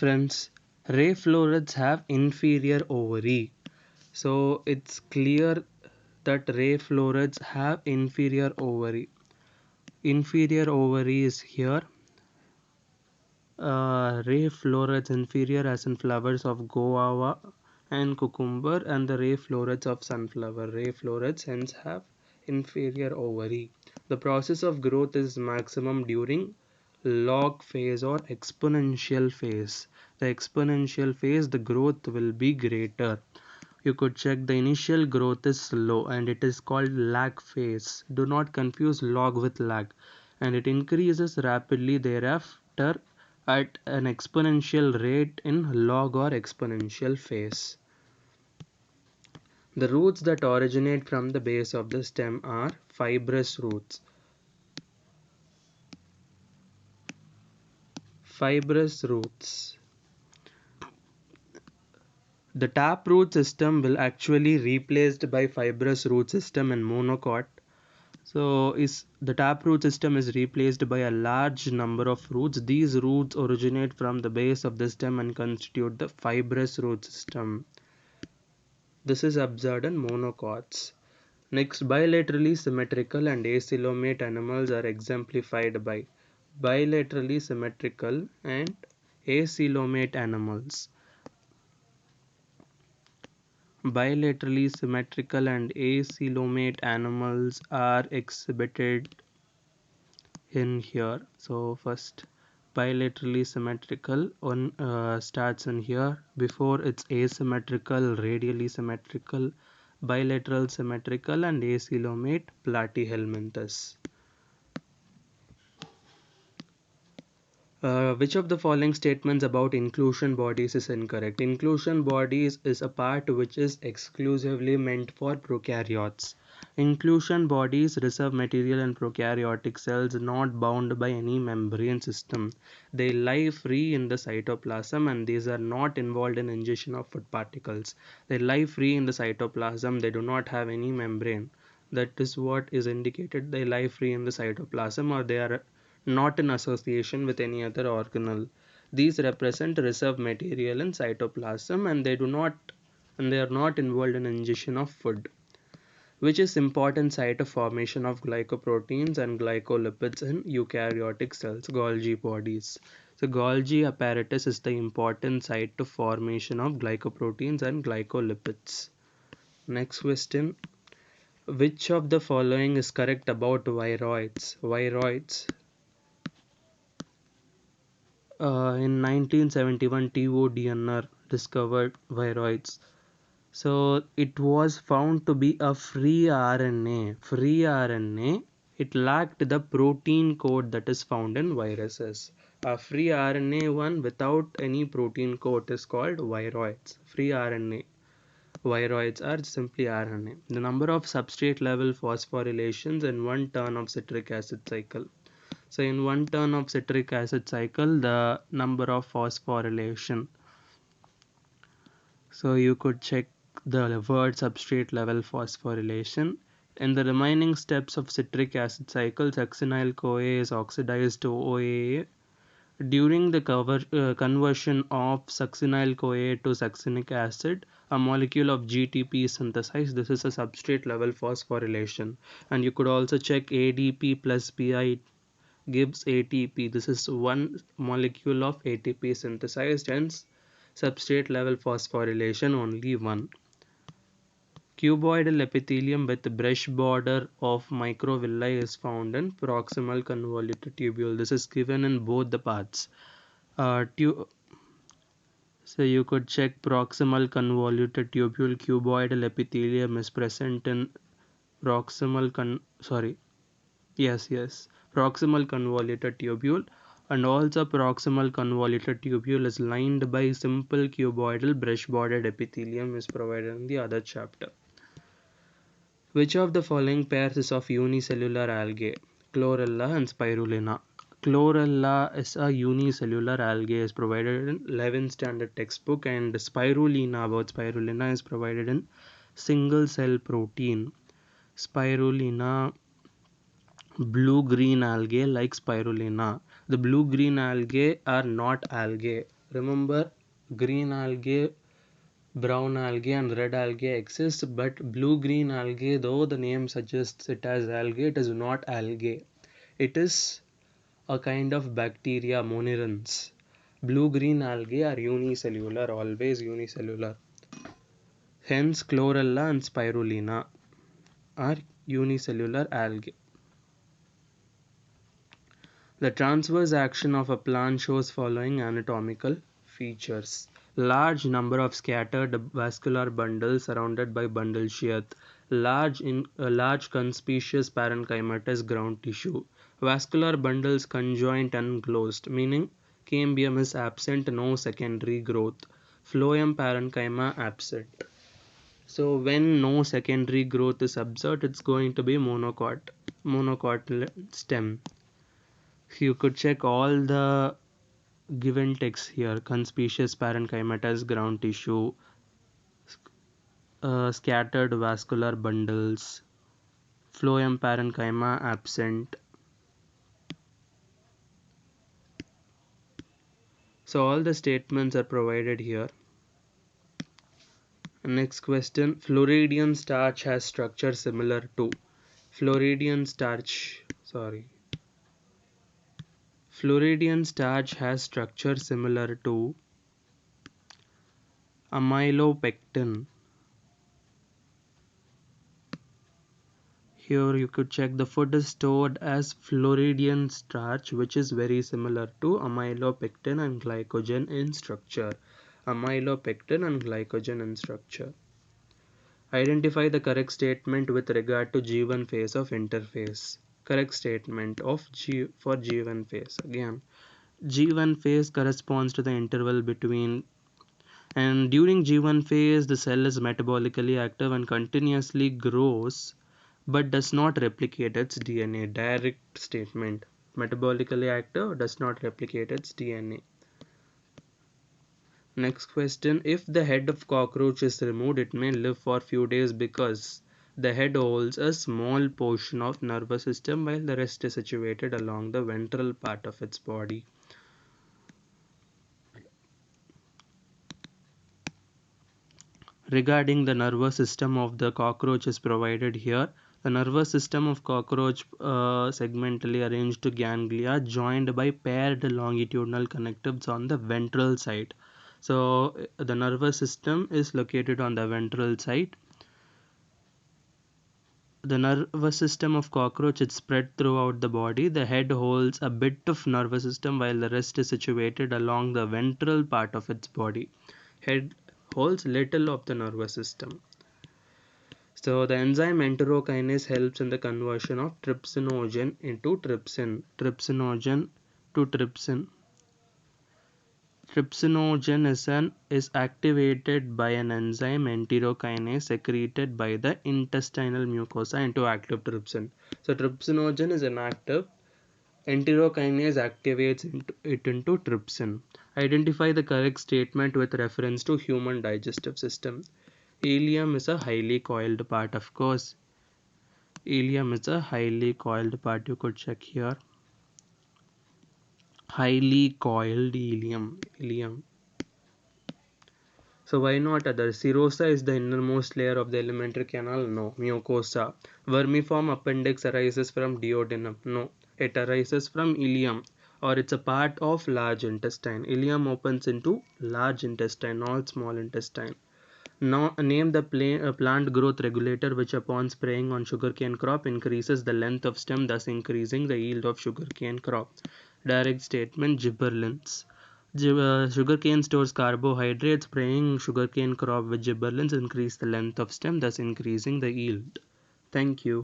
Friends, ray florets have inferior ovary. So it's clear that ray florets have inferior ovary. Inferior ovary is here. Ray florets inferior as in flowers of guava and cucumber, and the ray florets of sunflower. Ray florets hence have inferior ovary. The process of growth is maximum during log phase or exponential phase. The exponential phase, the growth will be greater. You could check the initial growth is slow and it is called lag phase. Do not confuse log with lag. And it increases rapidly thereafter at an exponential rate in log or exponential phase. The roots that originate from the base of the stem are fibrous roots. Fibrous roots. The taproot system will actually replaced by fibrous root system in monocot. So the taproot system is replaced by a large number of roots. These roots originate from the base of the stem and constitute the fibrous root system. This is observed in monocots. Next, bilaterally symmetrical and acoelomate animals are exemplified by bilaterally symmetrical and acoelomate animals. Bilaterally symmetrical and acoelomate animals are exhibited in here. So first, bilaterally symmetrical one starts in here. Before it's asymmetrical, radially symmetrical, bilateral symmetrical, and acoelomate platyhelminthes. Which of the following statements about inclusion bodies is incorrect? Inclusion bodies is a part which is exclusively meant for prokaryotes. Inclusion bodies reserve material in prokaryotic cells not bound by any membrane system. They lie free in the cytoplasm and these are not involved in ingestion of food particles. They lie free in the cytoplasm. They do not have any membrane. That is what is indicated. They lie free in the cytoplasm or they are not in association with any other organelle. These represent reserved material in cytoplasm and they are not involved in ingestion of food, which is important site of formation of glycoproteins and glycolipids in eukaryotic cells, Golgi bodies. So Golgi apparatus is the important site of formation of glycoproteins and glycolipids. Next question. Which of the following is correct about viroids? Viroids. In 1971, TODNR discovered viroids. So it was found to be a free RNA. Free RNA. It lacked the protein code that is found in viruses. A free RNA one without any protein code is called viroids. Free RNA. Viroids are simply RNA. The number of substrate level phosphorylations in one turn of citric acid cycle. So in one turn of citric acid cycle, the number of phosphorylation. So you could check the word substrate level phosphorylation. In the remaining steps of citric acid cycle, succinyl-CoA is oxidized to OAA. During the conversion of succinyl-CoA to succinic acid, a molecule of GTP is synthesized. This is a substrate level phosphorylation. And you could also check ADP plus PI gives ATP. This is one molecule of ATP synthesized, hence substrate level phosphorylation only one. Cuboidal epithelium with brush border of microvilli is found in proximal convoluted tubule. This is given in both the parts. So you could check proximal convoluted tubule. Cuboidal epithelium is present in proximal proximal convoluted tubule, and also proximal convoluted tubule is lined by simple cuboidal brush bordered epithelium is provided in the other chapter. Which of the following pairs is of unicellular algae? Chlorella and spirulina. Chlorella is a unicellular algae is provided in 11th standard textbook, and spirulina is provided in single cell protein. Spirulina, blue green algae like spirulina. The blue green algae are not algae. Remember, green algae, brown algae and red algae exist, but blue-green algae, though the name suggests it as algae, it is not algae. It is a kind of bacteria, monerans. Blue-green algae are unicellular, always unicellular. Hence, chlorella and spirulina are unicellular algae. The transverse action of a plant shows following anatomical features. Large number of scattered vascular bundles surrounded by bundle sheath. Large conspicuous parenchymatous ground tissue. Vascular bundles conjoint and closed, meaning cambium is absent, no secondary growth. Phloem parenchyma absent. So when no secondary growth is observed, it's going to be monocot stem. You could check all the given text here: conspicuous parenchymatous ground tissue, scattered vascular bundles, phloem parenchyma absent. So all the statements are provided here. Next question: Floridian starch has structure similar to Floridian starch. Floridian starch has structure similar to amylopectin. Here you could check the food is stored as Floridian starch, which is very similar to amylopectin and glycogen in structure. Amylopectin and glycogen in structure. Identify the correct statement with regard to G1 phase of interphase. Correct statement of for G1 phase. Again, G1 phase corresponds to the interval between, and during G1 phase the cell is metabolically active and continuously grows but does not replicate its DNA. Direct statement. Metabolically active, does not replicate its DNA. Next question: if the head of cockroach is removed, it may live for few days because the head holds a small portion of nervous system while the rest is situated along the ventral part of its body. Regarding the nervous system of the cockroach is provided here. The nervous system of cockroach segmentally arranged to ganglia joined by paired longitudinal connectives on the ventral side. So the nervous system is located on the ventral side. The nervous system of cockroach is spread throughout the body. The head holds a bit of nervous system while the rest is situated along the ventral part of its body. Head holds little of the nervous system. So the enzyme enterokinase helps in the conversion of trypsinogen into trypsin. Trypsinogen to trypsin. Trypsinogen is activated by an enzyme enterokinase secreted by the intestinal mucosa into active trypsin. So trypsinogen is inactive. Enterokinase activates it into trypsin. Identify the correct statement with reference to human digestive system. Ileum is a highly coiled part, of course. Ileum is a highly coiled part. You could check here. Highly coiled ileum. So why not other? Serosa is the innermost layer of the alimentary canal? No. Mucosa. Vermiform appendix arises from duodenum? No. It arises from ileum, or it's a part of large intestine. Ileum opens into large intestine, not small intestine. Now name the plant growth regulator which upon spraying on sugarcane crop increases the length of stem, thus increasing the yield of sugarcane crop. Direct statement: gibberellins. Sugarcane stores carbohydrates. Spraying sugarcane crop with gibberellins increase the length of stem, thus increasing the yield. Thank you.